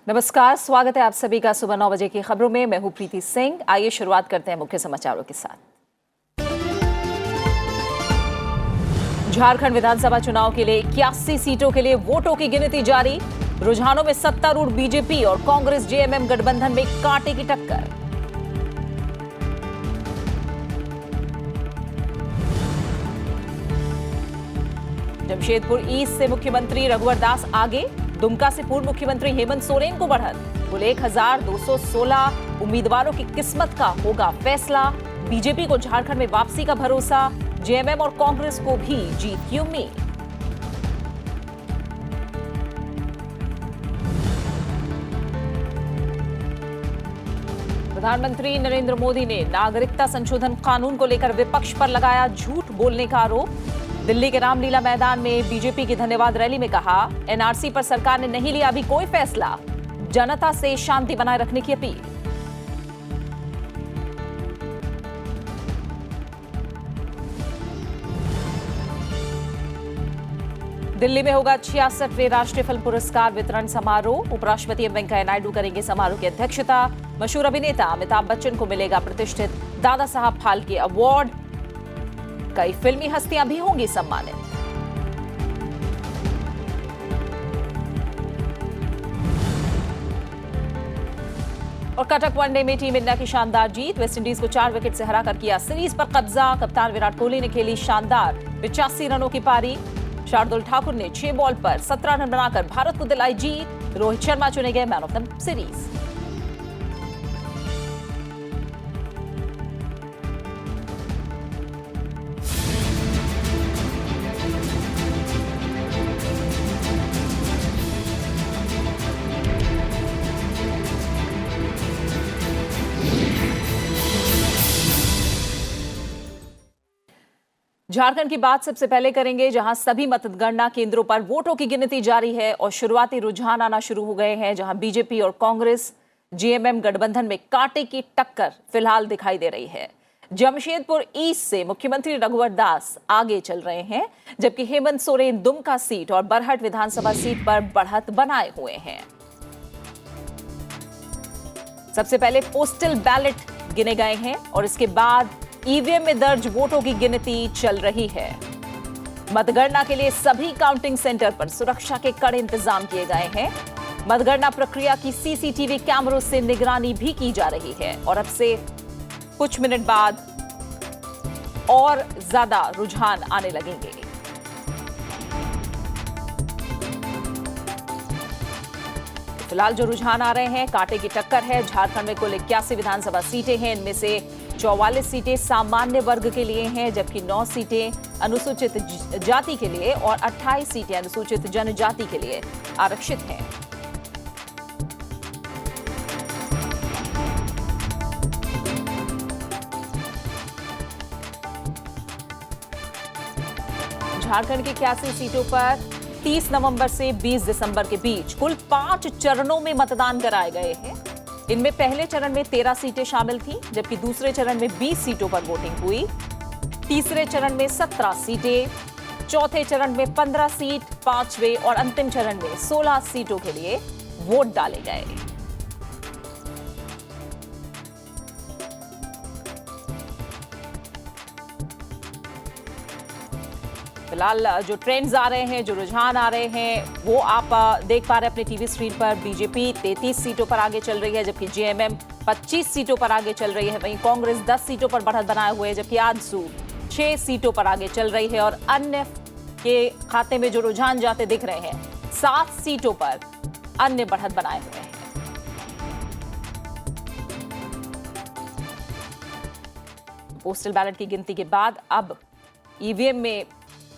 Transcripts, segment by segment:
नमस्कार, स्वागत है आप सभी का सुबह 9 बजे की खबरों में। मैं हूं प्रीति सिंह। आइए शुरुआत करते हैं मुख्य समाचारों के साथ। झारखंड विधानसभा चुनाव के लिए 81 सीटों के लिए वोटों की गिनती जारी। रुझानों में सत्तारूढ़ बीजेपी और कांग्रेस जेएमएम गठबंधन में कांटे की टक्कर। जमशेदपुर ईस्ट से मुख्यमंत्री रघुवर दास आगे। दुमका से पूर्व मुख्यमंत्री हेमंत सोरेन को बढ़त। कुल 1216 उम्मीदवारों की किस्मत का होगा फैसला। बीजेपी को झारखंड में वापसी का भरोसा। जेएमएम और कांग्रेस को भी जीत की उम्मीद। प्रधानमंत्री नरेंद्र मोदी ने नागरिकता संशोधन कानून को लेकर विपक्ष पर लगाया झूठ बोलने का आरोप। दिल्ली के रामलीला मैदान में बीजेपी की धन्यवाद रैली में कहा, एनआरसी पर सरकार ने नहीं लिया अभी कोई फैसला। जनता से शांति बनाए रखने की अपील। दिल्ली में होगा 66वें राष्ट्रीय फिल्म पुरस्कार वितरण समारोह। उपराष्ट्रपति एम वेंकैया नायडू करेंगे समारोह की अध्यक्षता। मशहूर अभिनेता अमिताभ बच्चन को मिलेगा प्रतिष्ठित दादा साहब फाल्के अवार्ड। कई फिल्मी हस्तियां भी होंगी सम्मानित। और कटक वनडे में टीम इंडिया की शानदार जीत। वेस्टइंडीज को 4 विकेट से हराकर किया सीरीज पर कब्जा। कप्तान विराट कोहली ने खेली शानदार 85 रनों की पारी। शार्दुल ठाकुर ने 6 बॉल पर 17 रन बनाकर भारत को दिलाई जीत। रोहित शर्मा चुने गए man of the series. Jharkhand की बात सबसे पहले करेंगे, जहां सभी मतगणना केंद्रों पर वोटों की गिनती जारी है और शुरुआती रुझान आना शुरू हो गए हैं। जहां बीजेपी और कांग्रेस जेएमएम गठबंधन में कांटे की टक्कर फिलहाल दिखाई दे रही है। जमशेदपुर ईस्ट से मुख्यमंत्री रघुवर दास आगे चल रहे हैं, जबकि हेमंत सोरेन दुमका सीट और बरहट विधानसभा सीट पर बढ़त बनाए हुए हैं। सबसे पहले पोस्टल बैलेट गिने गए हैं और इसके बाद ईवीएम में दर्ज वोटों की गिनती चल रही है। मतगणना के लिए सभी काउंटिंग सेंटर पर सुरक्षा के कड़े इंतजाम किए गए हैं। मतगणना प्रक्रिया की सीसीटीवी कैमरों से निगरानी भी की जा रही है और अब से कुछ मिनट बाद और ज्यादा रुझान आने लगेंगे। फिलहाल जो रुझान आ रहे हैं, कांटे की टक्कर है। झारखंड में कुल 81 विधानसभा सीटें हैं। इनमें से 44 सीटें सामान्य वर्ग के लिए हैं, जबकि 9 सीटें अनुसूचित जाति के लिए और 28 सीटें अनुसूचित जनजाति के लिए आरक्षित हैं। झारखंड की 81 सीटों पर 30 नवंबर से 20 दिसंबर के बीच कुल 5 चरणों में मतदान कराए गए हैं। इनमें पहले चरण में 13 सीटें शामिल थीं, जबकि दूसरे चरण में 20 सीटों पर वोटिंग हुई। तीसरे चरण में 17 सीटें, चौथे चरण में 15 सीट, पांचवें और अंतिम चरण में 16 सीटों के लिए वोट डाले गए। फिलहाल जो ट्रेंड्स आ रहे हैं, जो रुझान आ रहे हैं, वो आप देख पा रहे हैं अपने टीवी स्क्रीन पर। बीजेपी 33 सीटों पर आगे चल रही है, जबकि जेएमएम 25 सीटों पर आगे चल रही है। वहीं कांग्रेस 10 सीटों पर बढ़त बनाए हुए है, जबकि आजसू 6 सीटों पर आगे चल रही है। और अन्य के खाते में जो रुझान जाते दिख रहे हैं, 7 सीटों पर अन्य बढ़त बनाए हुए हैं। पोस्टल बैलेट की गिनती के बाद अब ईवीएम में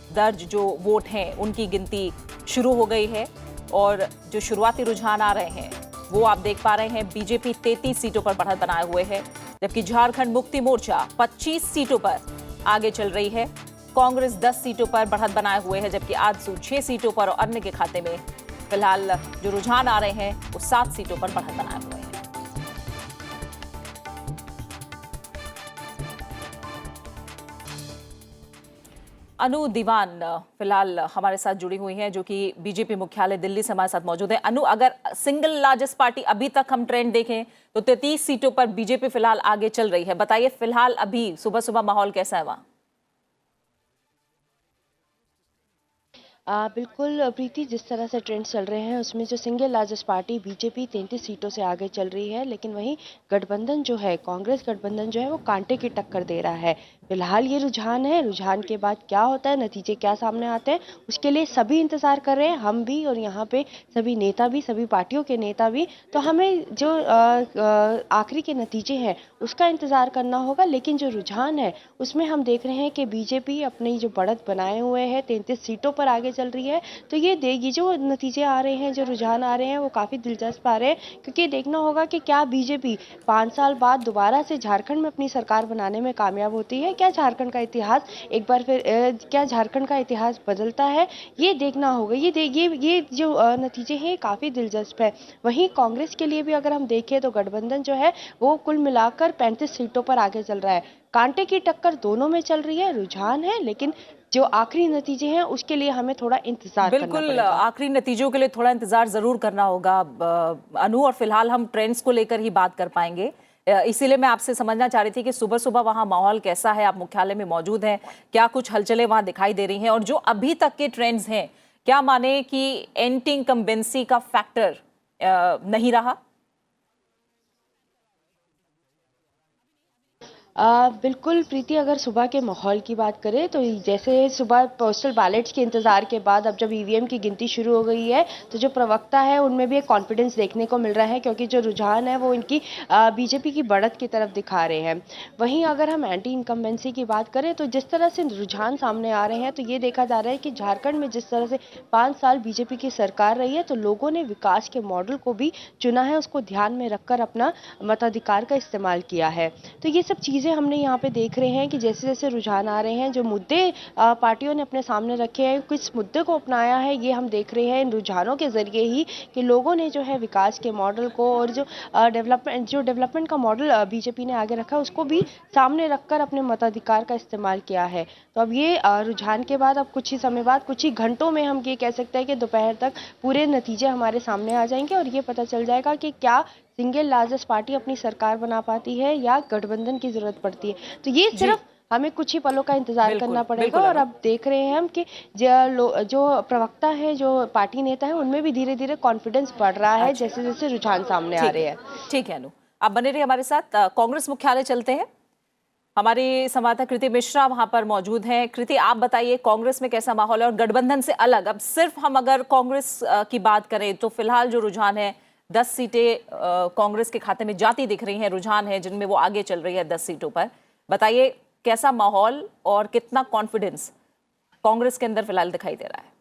दर्ज जो वोट हैं उनकी गिनती शुरू हो गई है और जो शुरुआती रुझान आ रहे हैं वो आप देख पा रहे हैं। बीजेपी 33 सीटों पर बढ़त बनाए हुए है, जबकि झारखंड मुक्ति मोर्चा 25 सीटों पर आगे चल रही है। कांग्रेस 10 सीटों पर बढ़त बनाए हुए है, जबकि आजसू 6 सीटों पर और अन्य के खाते में फिलहाल जो रुझान आ रहे हैं वो 7 सीटों पर बढ़त बनाए हुए हैं। अनु दीवान फिलहाल हमारे साथ जुड़ी हुई हैं, जो कि बीजेपी मुख्यालय दिल्ली से हमारे साथ मौजूद है। अनु, अगर सिंगल लार्जेस्ट पार्टी अभी तक हम ट्रेंड देखें तो 33 सीटों पर बीजेपी फिलहाल आगे चल रही है। बताइए फिलहाल अभी सुबह सुबह माहौल कैसा है वहाँ? बिल्कुल प्रीति, जिस तरह से ट्रेंड्स चल रहे हैं उसमें जो सिंगल लार्जेस्ट पार्टी बीजेपी 33 सीटों से आगे चल रही है, लेकिन वहीं गठबंधन जो है, कांग्रेस गठबंधन जो है वो कांटे की टक्कर दे रहा है। फिलहाल ये रुझान है, रुझान के बाद क्या होता है, नतीजे क्या सामने आते हैं, उसके लिए सभी इंतजार कर रहे हैं, हम भी और यहाँ पे सभी नेता भी, सभी पार्टियों के नेता भी। तो हमें जो आखिरी के नतीजे हैं उसका इंतजार करना होगा, लेकिन जो रुझान है उसमें हम देख रहे हैं कि बीजेपी अपनी जो बढ़त बनाए हुए है, 33 सीटों पर आगे चल रही है। तो ये देगी जो नतीजे आ रहे हैं, जो रुझान आ रहे हैं वो काफ़ी दिलचस्प आ रहे हैं, क्योंकि देखना होगा कि क्या बीजेपी 5 साल बाद दोबारा से झारखंड में अपनी सरकार बनाने में कामयाब होती है। क्या झारखंड का इतिहास एक बार फिर क्या झारखंड का इतिहास बदलता है, ये देखना होगा। ये जो नतीजे हैं काफ़ी दिलचस्प है। वहीं कांग्रेस के लिए भी अगर हम देखें तो गठबंधन जो है वो कुल मिलाकर 35 सीटों पर आगे चल रहा है। कांटे की टक्कर दोनों में चल रही है, रुझान है, लेकिन जो आखिरी नतीजे हैं उसके लिए हमें थोड़ा इंतजार करना बिल्कुल, पड़ेगा। आखिरी नतीजों के लिए थोड़ा इंतजार जरूर करना होगा अनु, और फिलहाल हम ट्रेंड्स को लेकर ही बात कर पाएंगे। इसीलिए मैं आपसे समझना चाह रही थी कि सुबह सुबह वहां माहौल कैसा है, आप मुख्यालय में मौजूद हैं, क्या कुछ हलचलें वहां दिखाई दे रही हैं, और जो अभी तक के ट्रेंड्स हैं, क्या माने कि एंटी इनकम्बेंसी का फैक्टर नहीं रहा? बिल्कुल प्रीति, अगर सुबह के माहौल की बात करें तो जैसे सुबह पोस्टल बैलेट्स के इंतज़ार के बाद अब जब ईवीएम की गिनती शुरू हो गई है, तो जो प्रवक्ता है उनमें भी एक कॉन्फिडेंस देखने को मिल रहा है, क्योंकि जो रुझान है वो इनकी बीजेपी की बढ़त की तरफ दिखा रहे हैं। वहीं अगर हम एंटी इनकम्बेंसी की बात करें तो जिस तरह से रुझान सामने आ रहे हैं, तो ये देखा जा रहा है कि झारखंड में जिस तरह से 5 साल बीजेपी की सरकार रही है, तो लोगों ने विकास के मॉडल को भी चुना है, उसको ध्यान में रखकर अपना मताधिकार का इस्तेमाल किया है। तो ये सब चीज़ें हमने यहाँ पे देख रहे हैं कि जैसे जैसे रुझान आ रहे हैं, जो मुद्दे पार्टियों ने अपने सामने रखे हैं, किस मुद्दे को अपनाया है, ये हम देख रहे हैं इन रुझानों के जरिए ही, कि लोगों ने जो है विकास के मॉडल को और जो डेवलपमेंट का मॉडल बीजेपी ने आगे रखा है उसको भी सामने रखकर अपने मताधिकार का इस्तेमाल किया है। तो अब ये रुझान के बाद अब कुछ ही समय बाद, कुछ ही घंटों में हम ये कह सकते हैं कि दोपहर तक पूरे नतीजे हमारे सामने आ जाएंगे और ये पता चल जाएगा कि क्या सिंगल लार्जेस्ट पार्टी अपनी सरकार बना पाती है या गठबंधन की जरूरत पड़ती है। तो ये सिर्फ हमें कुछ ही पलों का इंतजार करना पड़ेगा। और अब देख रहे हैं हम कि जो प्रवक्ता है, जो पार्टी नेता है, उनमें भी धीरे धीरे कॉन्फिडेंस बढ़ रहा है, जैसे जैसे रुझान सामने आ रहे हैं। ठीक है अनु, आप बने रहिए हमारे साथ। कांग्रेस मुख्यालय चलते हैं, हमारी संवाददाता कृति मिश्रा वहां पर मौजूद हैं। कृति, आप बताइए कांग्रेस में कैसा माहौल है, और गठबंधन से अलग अब सिर्फ हम अगर कांग्रेस की बात करें तो फिलहाल जो रुझान है 10 सीटें कांग्रेस के खाते में जाती दिख रही हैं, रुझान है जिनमें वो आगे चल रही है 10 सीटों पर। बताइए कैसा माहौल और कितना कॉन्फिडेंस कांग्रेस के अंदर फिलहाल दिखाई दे रहा है?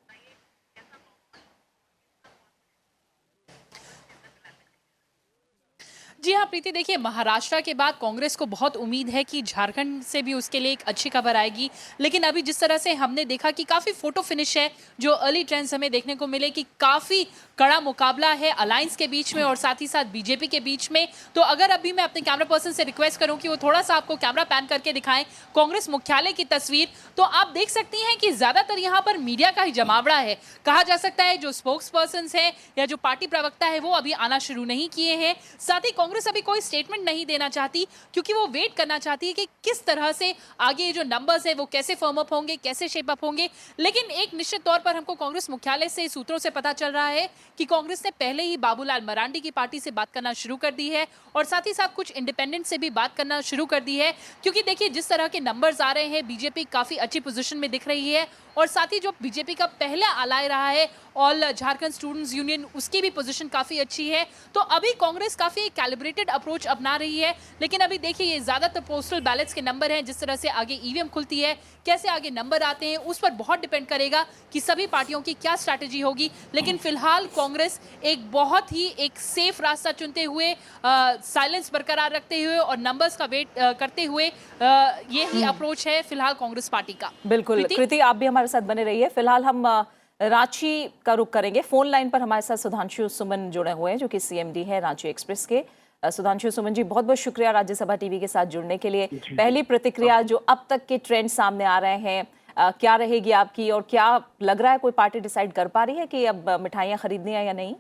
जी हाँ प्रीति, देखिए महाराष्ट्र के बाद कांग्रेस को बहुत उम्मीद है कि झारखंड से भी उसके लिए एक अच्छी खबर आएगी, लेकिन अभी जिस तरह से हमने देखा कि काफ़ी फोटो फिनिश है, जो अर्ली ट्रेंड्स हमें देखने को मिले कि काफ़ी कड़ा मुकाबला है अलायंस के बीच में और साथ ही साथ बीजेपी के बीच में। तो अगर अभी मैं अपने कैमरा पर्सन से रिक्वेस्ट करूं कि वो थोड़ा सा आपको कैमरा पैन करके दिखाएं कांग्रेस मुख्यालय की तस्वीर, तो आप देख सकती हैं कि ज्यादातर यहाँ पर मीडिया का ही जमावड़ा है। कहा जा सकता है जो स्पोक्स पर्सन है या जो पार्टी प्रवक्ता है वो अभी आना शुरू नहीं किए हैं। साथ ही कांग्रेस अभी कोई स्टेटमेंट नहीं देना चाहती, क्योंकि वो वेट करना चाहती है कि किस तरह से आगे जो नंबर्स है वो कैसे फर्म अप होंगे, कैसे शेप अप होंगे। लेकिन एक निश्चित तौर पर हमको कांग्रेस मुख्यालय से सूत्रों से पता चल रहा है कि कांग्रेस ने पहले ही बाबूलाल मरांडी की पार्टी से बात करना शुरू कर दी है और साथ ही साथ कुछ इंडिपेंडेंट से भी बात करना शुरू कर दी है, क्योंकि देखिए जिस तरह के नंबर्स आ रहे हैं बीजेपी काफी अच्छी पोजीशन में दिख रही है और साथ ही जो बीजेपी का पहला अलाय रहा है ऑल झारखंड स्टूडेंट्स यूनियन, उसकी भी पोजीशन काफी अच्छी है। तो अभी कांग्रेस काफी कैलिब्रेटेड अप्रोच अपना रही है, लेकिन अभी देखिए ये ज्यादातर पोस्टल बैलेट्स के नंबर हैं, जिस तरह से आगे ईवीएम खुलती है, कैसे आगे नंबर आते हैं, उस पर बहुत डिपेंड करेगा कि सभी पार्टियों की क्या स्ट्रैटेजी होगी। लेकिन फिलहाल कांग्रेस एक बहुत ही एक सेफ रास्ता चुनते हुए, साइलेंस बरकरार रखते हुए और नंबर्स का वेट करते हुए ये ही अप्रोच है फिलहाल कांग्रेस पार्टी का। बिल्कुल कृति, आप भी हमारे साथ बने रहिए। फिलहाल हम रांची का रुख करेंगे। फोन लाइन पर हमारे साथ सुधांशु सुमन जुड़े हुए हैं, जो कि सीएमडी है रांची एक्सप्रेस के। सुधांशु सुमन जी, बहुत बहुत शुक्रिया राज्यसभा टीवी के साथ जुड़ने के लिए। पहली प्रतिक्रिया, जो अब तक के ट्रेंड सामने आ रहे हैं, क्या रहेगी आपकी, और क्या लग रहा है कोई पार्टी डिसाइड कर पा रही है कि अब मिठाइयाँ खरीदनी है या नहीं?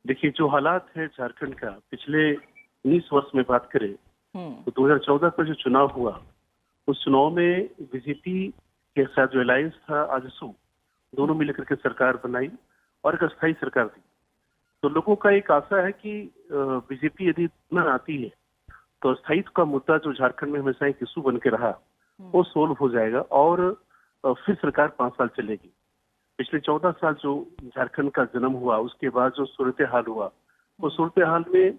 देखिए, जो हालात है झारखंड का, पिछले 19 वर्ष में बात करें तो 2014 का जो चुनाव हुआ, उस चुनाव में बीजेपी के साथ जो अलायंस था आजसू, दोनों मिलकर के सरकार बनाई और एक अस्थायी सरकार थी। तो लोगों का एक आशा है कि बीजेपी यदि न आती है तो अस्थायित्व का मुद्दा जो झारखंड में हमेशा एक इशू बन के रहा, वो सोल्व हो जाएगा और फिर सरकार 5 साल चलेगी। पिछले 14 साल जो झारखंड का जन्म हुआ, उसके बाद जो सूरत हाल हुआ, वो सूरत हाल में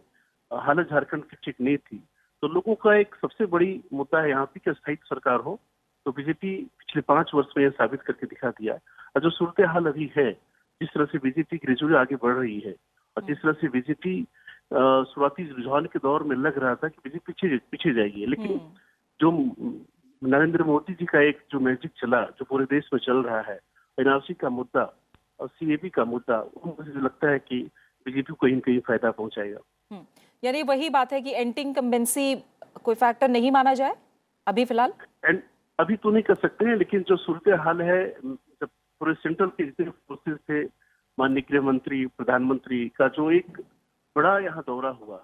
हालत झारखंड की ठीक नहीं थी। तो लोगों का एक सबसे बड़ी मुद्दा है यहाँ पे कि अस्थायी सरकार हो। तो बीजेपी पिछले 5 वर्ष में यह साबित करके दिखा दिया। और जो सूरत हाल अभी है, जिस तरह से बीजेपी ग्रेजुअली आगे बढ़ रही है और जिस तरह से बीजेपी शुरुआती रुझान के दौर में लग रहा था कि बीजेपी पीछे जाएगी, लेकिन जो नरेंद्र मोदी जी का एक जो मैजिक चला, जो पूरे देश में चल रहा है, एनआरसी का मुद्दा और सीएबी का मुद्दा, मुझे लगता है कि बीजेपी को कहीं कहीं फायदा पहुंचाएगा। यानी वही बात है कि एंटी इनकम्बेंसी कोई फैक्टर नहीं माना जाए अभी फिलहाल? अभी तो नहीं कर सकते हैं, लेकिन जो सूरत हाल है, जब पूरे सेंट्रल के जितने फोर्सेस थे, माननीय गृह मंत्री, प्रधानमंत्री का जो एक बड़ा यहाँ दौरा हुआ,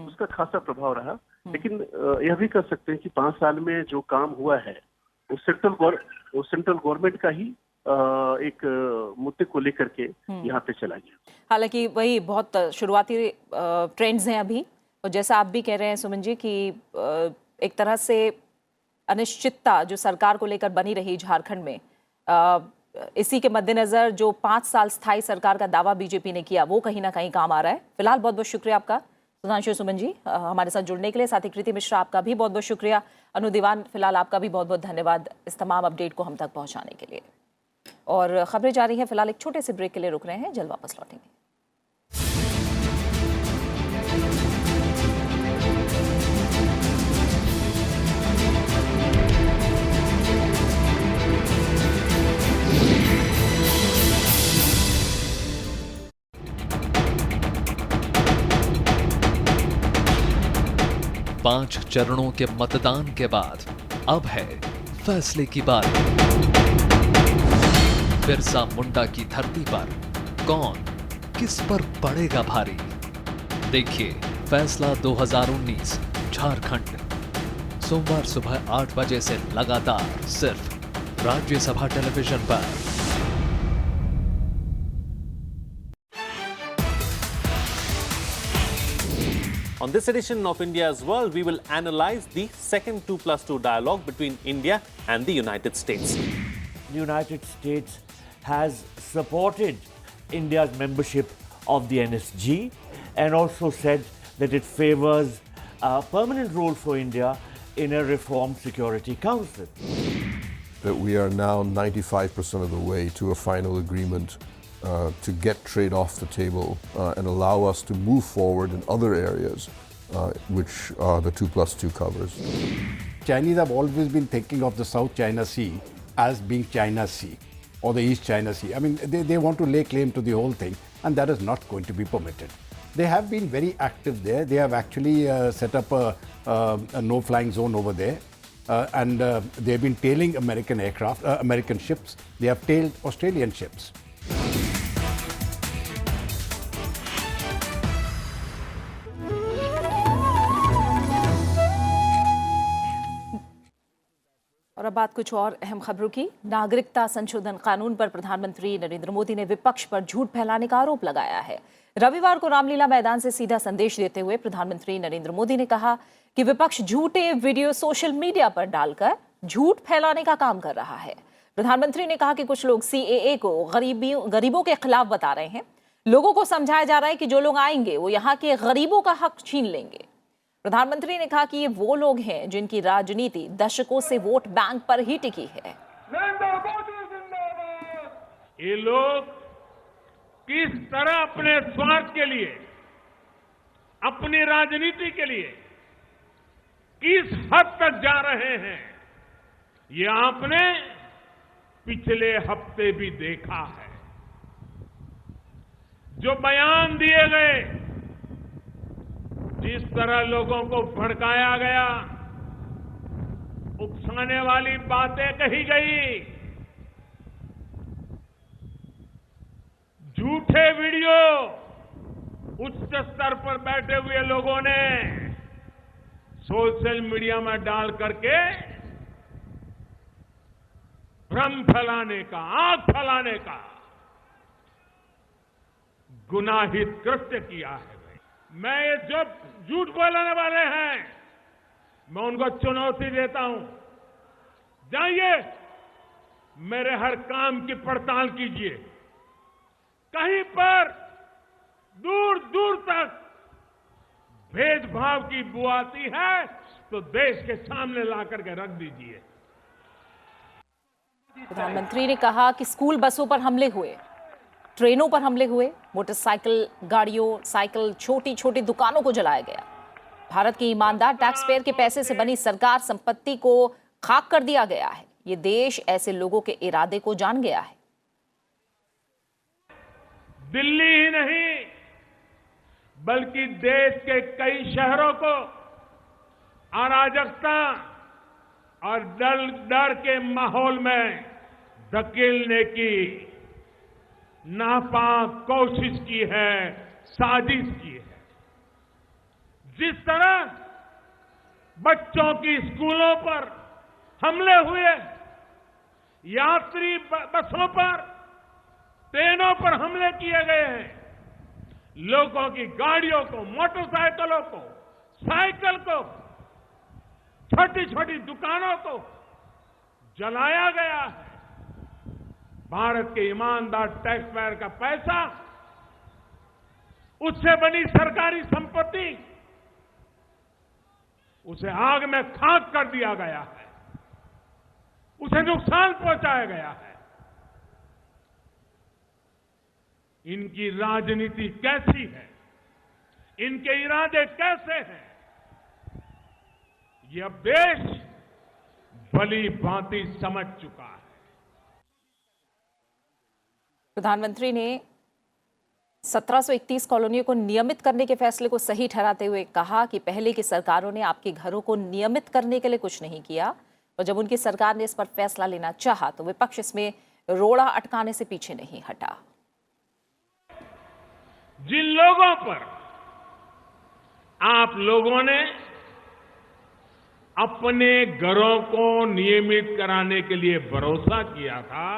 उसका खासा प्रभाव रहा। लेकिन यह भी कर सकते हैं कि 5 साल में जो काम हुआ है वो सेंट्रल गवर्नमेंट का ही एक मुद्दे को लेकर के यहाँ पे चला गया। हालांकि वही बहुत शुरुआती ट्रेंड्स हैं अभी, और जैसा आप भी कह रहे हैं सुमन जी कि एक तरह से अनिश्चितता जो सरकार को लेकर बनी रही झारखंड में, इसी के मद्देनजर जो 5 साल स्थायी सरकार का दावा बीजेपी ने किया, वो कहीं ना कहीं काम आ रहा है। फिलहाल बहुत बहुत शुक्रिया आपका सुधांशु सुमन जी हमारे साथ जुड़ने के लिए। साथ ही कृति मिश्रा, आपका भी बहुत बहुत शुक्रिया। अनु दीवान, फिलहाल आपका भी बहुत बहुत धन्यवाद इस तमाम अपडेट को हम तक पहुंचाने के लिए। और खबरें जारी हैं, फिलहाल एक छोटे से ब्रेक के लिए रुक रहे हैं, जल्द वापस लौटेंगे। पांच चरणों के मतदान के बाद अब है फैसले की बारी। बिरसा मुंडा की धरती पर कौन किस पर पड़ेगा भारी? देखिए फैसला 2019 झारखंड, सोमवार सुबह 8 बजे से लगातार सिर्फ राज्यसभा टेलीविजन पर। On this edition of India's World, we will analyze the second 2+2 dialogue between India and the United States. The United States has supported India's membership of the NSG and also said that it favors a permanent role for India in a reformed Security Council. That we are now 95% of the way to a final agreement to get trade off the table and allow us to move forward in other areas which the 2+2 covers. Chinese have always been thinking of the South China Sea as being China Sea or the East China Sea. I mean, they want to lay claim to the whole thing, and that is not going to be permitted. They have been very active there. They have actually set up a no-flying zone over there. And they've been tailing American aircraft, American ships. They have tailed Australian ships. और अब बात कुछ और अहम खबरों की। नागरिकता संशोधन कानून पर प्रधानमंत्री नरेंद्र मोदी ने विपक्ष पर झूठ फैलाने का आरोप लगाया है। रविवार को रामलीला मैदान से सीधा संदेश देते हुए प्रधानमंत्री नरेंद्र मोदी ने कहा कि विपक्ष झूठे वीडियो सोशल मीडिया पर डालकर झूठ फैलाने का काम कर रहा है। प्रधानमंत्री ने कहा कि कुछ लोग सीएए को गरीबों के खिलाफ बता रहे हैं। लोगों को समझाया जा रहा है कि जो लोग आएंगे वो यहाँ के गरीबों का हक छीन लेंगे। प्रधानमंत्री ने कहा कि ये वो लोग हैं जिनकी राजनीति दशकों से वोट बैंक पर ही टिकी है। ये लोग किस तरह अपने स्वार्थ के लिए, अपनी राजनीति के लिए किस हद तक जा रहे हैं, ये आपने पिछले हफ्ते भी देखा है। जो बयान दिए गए, जिस तरह लोगों को भड़काया गया उकसाने वाली बातें कही गई, झूठे वीडियो उच्च स्तर पर बैठे हुए लोगों ने सोशल मीडिया में डाल करके भ्रम फैलाने का, आग फैलाने का गुनाहित कृत्य किया है। मैं ये जो झूठ बोलने वाले हैं, मैं उनको चुनौती देता हूं, जाइए मेरे हर काम की पड़ताल कीजिए। कहीं पर दूर दूर तक भेदभाव की बू आती है तो देश के सामने ला करके रख दीजिए। प्रधानमंत्री ने कहा कि स्कूल बसों पर हमले हुए, ट्रेनों पर हमले हुए, मोटरसाइकिल, गाड़ियों, साइकिल, छोटी छोटी दुकानों को जलाया गया। भारत की ईमानदार टैक्स पेयर के पैसे से बनी सरकार संपत्ति को खाक कर दिया गया है। ये देश ऐसे लोगों के इरादे को जान गया है। दिल्ली ही नहीं बल्कि देश के कई शहरों को अराजकता और डर के माहौल में धकेलने की नापाक कोशिश की है, साजिश की है। जिस तरह बच्चों की स्कूलों पर हमले हुए, यात्री बसों पर, ट्रेनों पर हमले किए गए हैं, लोगों की गाड़ियों को, मोटरसाइकिलों को, साइकिल को, छोटी छोटी दुकानों को जलाया गया है। भारत के ईमानदार टैक्स पेयर का पैसा, उससे बनी सरकारी संपत्ति, उसे आग में खाक कर दिया गया है, उसे नुकसान पहुंचाया गया है। इनकी राजनीति कैसी है, इनके इरादे कैसे हैं, ये अब देश भली भांति समझ चुका है। प्रधानमंत्री ने 1731 कॉलोनियों को नियमित करने के फैसले को सही ठहराते हुए कहा कि पहले की सरकारों ने आपके घरों को नियमित करने के लिए कुछ नहीं किया, और जब उनकी सरकार ने इस पर फैसला लेना चाहा तो विपक्ष इसमें रोड़ा अटकाने से पीछे नहीं हटा। जिन लोगों पर आप लोगों ने अपने घरों को नियमित कराने के लिए भरोसा किया था,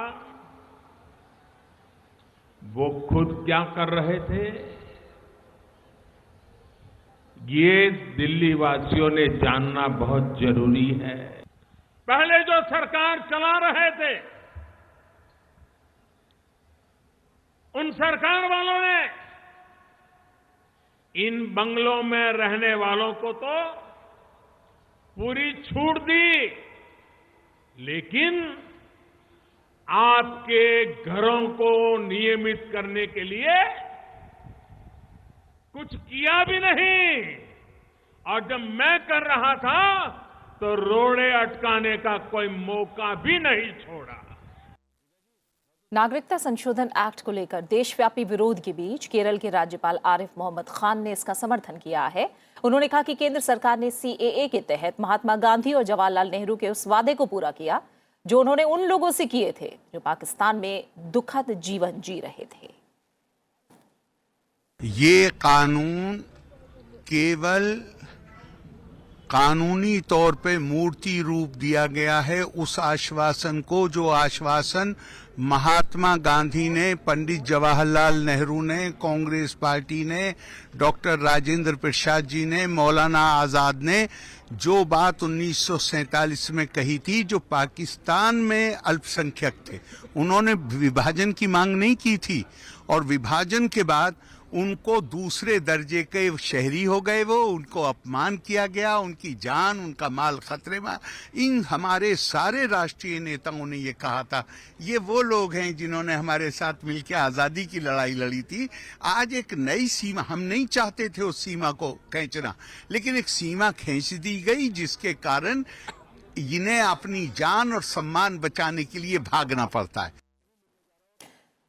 वो खुद क्या कर रहे थे, ये दिल्ली वासियों ने जानना बहुत जरूरी है। पहले जो सरकार चला रहे थे, उन सरकार वालों ने इन बंगलों में रहने वालों को तो पूरी छूट दी, लेकिन आपके घरों को नियमित करने के लिए कुछ किया भी नहीं, और जब मैं कर रहा था तो रोड़े अटकाने का कोई मौका भी नहीं छोड़ा। नागरिकता संशोधन एक्ट को लेकर देशव्यापी विरोध के बीच केरल के राज्यपाल आरिफ मोहम्मद खान ने इसका समर्थन किया है। उन्होंने कहा कि केंद्र सरकार ने सीएए के तहत महात्मा गांधी और जवाहरलाल नेहरू के उस वादे को पूरा किया जो उन्होंने उन लोगों से किए थे जो पाकिस्तान में दुखद जीवन जी रहे थे। ये कानून केवल कानूनी तौर पे मूर्ति रूप दिया गया है उस आश्वासन को, जो आश्वासन महात्मा गांधी ने, पंडित जवाहरलाल नेहरू ने, कांग्रेस पार्टी ने, डॉक्टर राजेंद्र प्रसाद जी ने, मौलाना आजाद ने जो बात 1947 में कही थी, जो पाकिस्तान में अल्पसंख्यक थे, उन्होंने विभाजन की मांग नहीं की थी, और विभाजन के बाद उनको दूसरे दर्जे के शहरी हो गए, वो उनको अपमान किया गया, उनकी जान, उनका माल खतरे में। इन हमारे सारे राष्ट्रीय नेताओं ने ये कहा था, ये वो लोग हैं जिन्होंने हमारे साथ मिलकर आजादी की लड़ाई लड़ी थी। आज एक नई सीमा, हम नहीं चाहते थे उस सीमा को खींचना, लेकिन एक सीमा खींच दी गई जिसके कारण इन्हें अपनी जान और सम्मान बचाने के लिए भागना पड़ता है।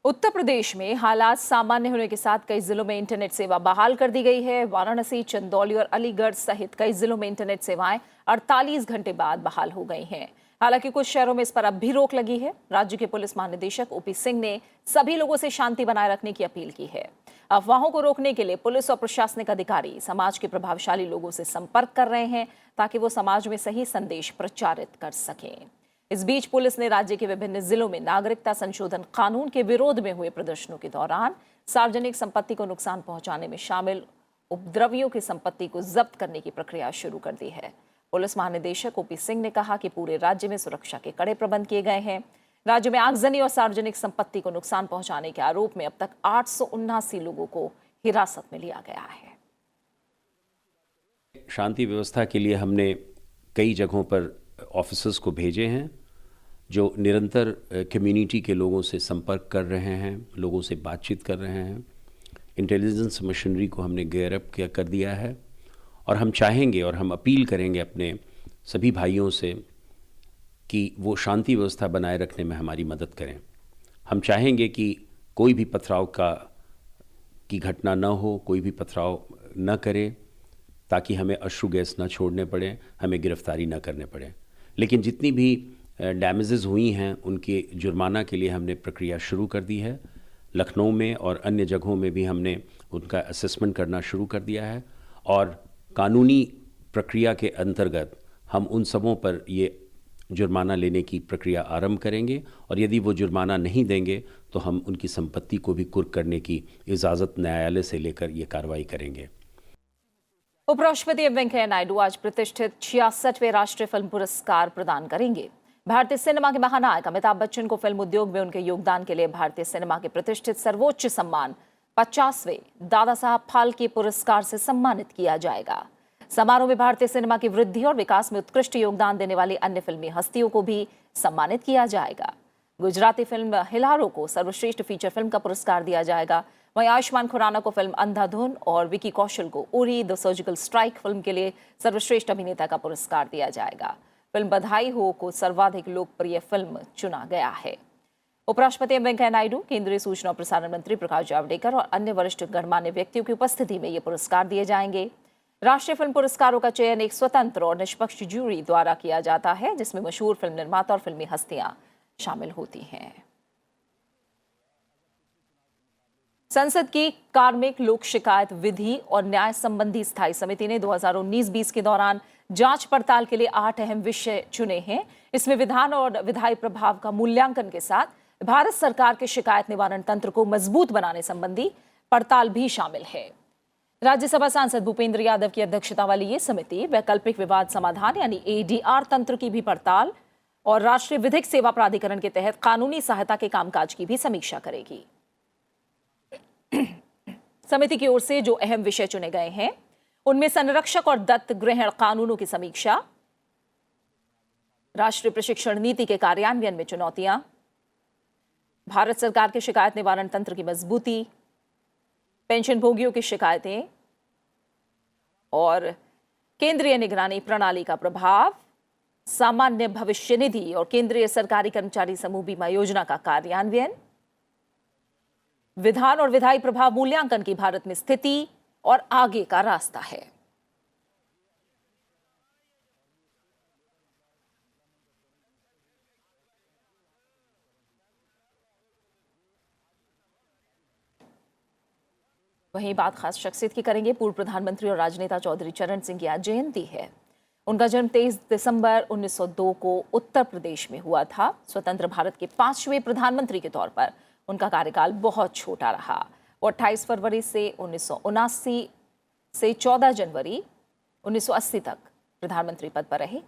उत्तर प्रदेश में हालात सामान्य होने के साथ कई जिलों में इंटरनेट सेवा बहाल कर दी गई है। वाराणसी, चंदौली और अलीगढ़ सहित कई जिलों में इंटरनेट सेवाएं 48 घंटे बाद बहाल हो गई हैं। हालांकि कुछ शहरों में इस पर अब भी रोक लगी है। राज्य के पुलिस महानिदेशक ओपी सिंह ने सभी लोगों से शांति बनाए रखने की अपील की है। अफवाहों को रोकने के लिए पुलिस और प्रशासनिक अधिकारी समाज के प्रभावशाली लोगों से संपर्क कर रहे हैं ताकि वो समाज में सही संदेश प्रचारित कर सकें। इस बीच पुलिस ने राज्य के विभिन्न जिलों में नागरिकता संशोधन कानून के विरोध में हुए प्रदर्शनों के दौरान सार्वजनिक संपत्ति को नुकसान पहुंचाने में शामिल उपद्रवियों की संपत्ति को जब्त करने की प्रक्रिया शुरू कर दी है। पुलिस महानिदेशक ओपी सिंह ने कहा कि पूरे राज्य में सुरक्षा के कड़े प्रबंध किए गए हैं। राज्य में आगजनी और सार्वजनिक संपत्ति को नुकसान पहुंचाने के आरोप में अब तक 879 लोगों को हिरासत में लिया गया है। शांति व्यवस्था के लिए हमने कई जगहों पर ऑफिसर्स को भेजे हैं जो निरंतर कम्युनिटी के लोगों से संपर्क कर रहे हैं, लोगों से बातचीत कर रहे हैं। इंटेलिजेंस मशीनरी को हमने गेयर अप कर दिया है और हम चाहेंगे और हम अपील करेंगे अपने सभी भाइयों से कि वो शांति व्यवस्था बनाए रखने में हमारी मदद करें। हम चाहेंगे कि कोई भी पथराव की घटना न हो, कोई भी पथराव न करे ताकि हमें अश्रु गैस न छोड़ने पड़े, हमें गिरफ्तारी न करने पड़े। लेकिन जितनी भी डैमेजेस हुई हैं उनके जुर्माना के लिए हमने प्रक्रिया शुरू कर दी है। लखनऊ में और अन्य जगहों में भी हमने उनका असेसमेंट करना शुरू कर दिया है और कानूनी प्रक्रिया के अंतर्गत हम उन सबों पर ये जुर्माना लेने की प्रक्रिया आरंभ करेंगे और यदि वो जुर्माना नहीं देंगे तो हम उनकी संपत्ति को भी कुर्क करने की इजाज़त न्यायालय से लेकर ये कार्रवाई करेंगे। उपराष्ट्रपति एम वेंकैया नायडू आज प्रतिष्ठित 66वें राष्ट्रीय फिल्म पुरस्कार प्रदान करेंगे। भारतीय सिनेमा के महानायक अमिताभ बच्चन को फिल्म उद्योग में उनके योगदान के लिए भारतीय सिनेमा के प्रतिष्ठित सर्वोच्च सम्मान 50वें दादा साहब फाल्के पुरस्कार से सम्मानित किया जाएगा। समारोह में भारतीय सिनेमा की वृद्धि और विकास में उत्कृष्ट योगदान देने वाली अन्य फिल्मी हस्तियों को भी सम्मानित किया जाएगा। गुजराती फिल्म हिलारो को सर्वश्रेष्ठ फीचर फिल्म का पुरस्कार दिया जाएगा। वहीं आयुष्मान खुराना को फिल्म अंधाधुन और विकी कौशल को Uri the surgical strike film के लिए सर्वश्रेष्ठ अभिनेता का पुरस्कार दिया जाएगा। फिल्म बधाई हो को सर्वाधिक लोकप्रिय फिल्म चुना गया है। उपराष्ट्रपति एम वेंकैया नायडू, केंद्रीय सूचना और प्रसारण मंत्री प्रकाश जावड़ेकर और अन्य वरिष्ठ गणमान्य व्यक्तियों की उपस्थिति में ये पुरस्कार दिए जाएंगे। राष्ट्रीय फिल्म पुरस्कारों का चयन एक स्वतंत्र और निष्पक्ष जूरी द्वारा किया जाता है जिसमें मशहूर फिल्म निर्माता और फिल्मी हस्तियां शामिल होती हैं। संसद की कार्मिक लोक शिकायत विधि और न्याय संबंधी स्थायी समिति ने 2019-20 के दौरान जांच पड़ताल के लिए 8 अहम विषय चुने हैं। इसमें विधान और विधायी प्रभाव का मूल्यांकन के साथ भारत सरकार के शिकायत निवारण तंत्र को मजबूत बनाने संबंधी पड़ताल भी शामिल है। राज्यसभा सांसद भूपेंद्र यादव की अध्यक्षता वाली ये समिति वैकल्पिक विवाद समाधान यानी ADR तंत्र की भी पड़ताल और राष्ट्रीय विधिक सेवा प्राधिकरण के तहत कानूनी सहायता के कामकाज की भी समीक्षा करेगी। समिति की ओर से जो अहम विषय चुने गए हैं उनमें संरक्षक और दत्त ग्रहण कानूनों की समीक्षा, राष्ट्रीय प्रशिक्षण नीति के कार्यान्वयन में चुनौतियां, भारत सरकार के शिकायत निवारण तंत्र की मजबूती, पेंशन भोगियों की शिकायतें और केंद्रीय निगरानी प्रणाली का प्रभाव, सामान्य भविष्य निधि और केंद्रीय सरकारी कर्मचारी समूह बीमा योजना का कार्यान्वयन, विधान और विधायी प्रभाव मूल्यांकन की भारत में स्थिति और आगे का रास्ता है। वहीं बात खास शख्सियत की करेंगे। पूर्व प्रधानमंत्री और राजनेता चौधरी चरण सिंह की आज जयंती है। उनका जन्म 23 दिसंबर 1902 को उत्तर प्रदेश में हुआ था। स्वतंत्र भारत के 5वें प्रधानमंत्री के तौर पर उनका कार्यकाल बहुत छोटा रहा। वो 28 फरवरी से 1979 से 14 जनवरी 1980 तक प्रधानमंत्री पद पर रहे।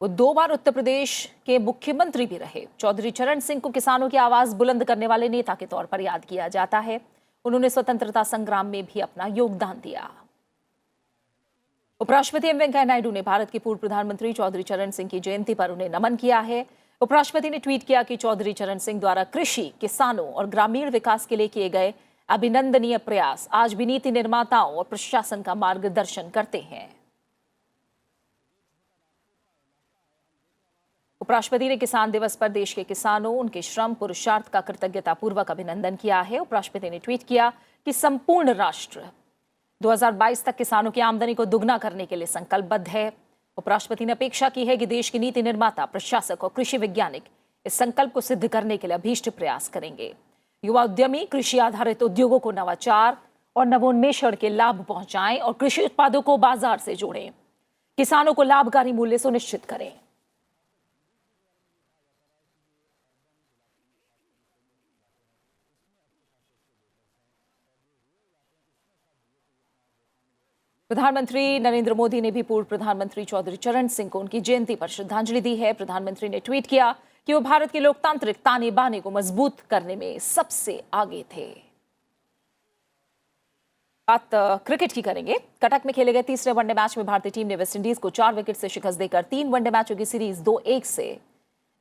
वो 2 बार उत्तर प्रदेश के मुख्यमंत्री भी रहे। चौधरी चरण सिंह को किसानों की आवाज बुलंद करने वाले नेता के तौर पर याद किया जाता है। उन्होंने स्वतंत्रता संग्राम में भी अपना योगदान दिया। उपराष्ट्रपति एम वेंकैया नायडू ने भारत के पूर्व प्रधानमंत्री चौधरी चरण सिंह की जयंती पर उन्हें नमन किया है। उपराष्ट्रपति ने ट्वीट किया कि चौधरी चरण सिंह द्वारा कृषि, किसानों और ग्रामीण विकास के लिए किए गए अभिनंदनीय प्रयास आज भी नीति निर्माताओं और प्रशासन का मार्गदर्शन करते हैं। उपराष्ट्रपति ने किसान दिवस पर देश के किसानों, उनके श्रम पुरुषार्थ का कृतज्ञतापूर्वक अभिनंदन किया है। उपराष्ट्रपति ने ट्वीट किया कि संपूर्ण राष्ट्र 2022 तक किसानों की आमदनी को दुगना करने के लिए संकल्पबद्ध है। उपराष्ट्रपति ने अपेक्षा की है कि देश के नीति निर्माता, प्रशासक और कृषि वैज्ञानिक इस संकल्प को सिद्ध करने के लिए अभीष्ट प्रयास करेंगे। युवा उद्यमी कृषि आधारित उद्योगों को नवाचार और नवोन्मेषण के लाभ पहुंचाएं और कृषि उत्पादों को बाजार से जोड़ें। किसानों को लाभकारी मूल्य सुनिश्चित करें। प्रधानमंत्री नरेंद्र मोदी ने भी पूर्व प्रधानमंत्री चौधरी चरण सिंह को उनकी जयंती पर श्रद्धांजलि दी है। प्रधानमंत्री ने ट्वीट किया कि वो भारत के लोकतांत्रिक ताने बाने को मजबूत करने में सबसे आगे थे। बात क्रिकेट की करेंगे। कटक में खेले गए तीसरे वनडे मैच में भारतीय टीम ने वेस्टइंडीज को 4 विकेट से शिकस्त देकर 3 वनडे मैचों की सीरीज 2-1 से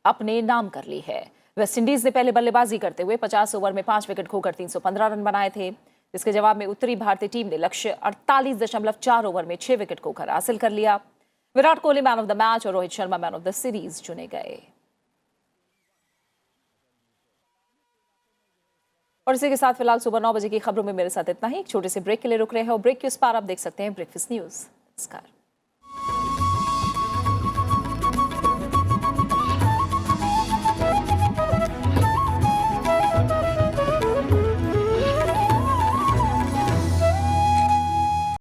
अपने नाम कर ली है। वेस्टइंडीज ने पहले बल्लेबाजी करते हुए 50 ओवर में 5 विकेट खोकर 315 रन बनाए थे। इसके जवाब में उत्तरी भारतीय टीम ने लक्ष्य 48.4 ओवर में 6 विकेट खोकर हासिल कर लिया। Virat Kohli man of the match और Rohit Sharma man of the series चुने गए। और इसी के साथ फिलहाल सुबह 9 बजे की खबरों में मेरे साथ इतना ही। एक छोटे से ब्रेक के लिए रुक रहे हैं और ब्रेक के उस पार आप देख सकते हैं ब्रेकफास्ट न्यूज। नमस्कार।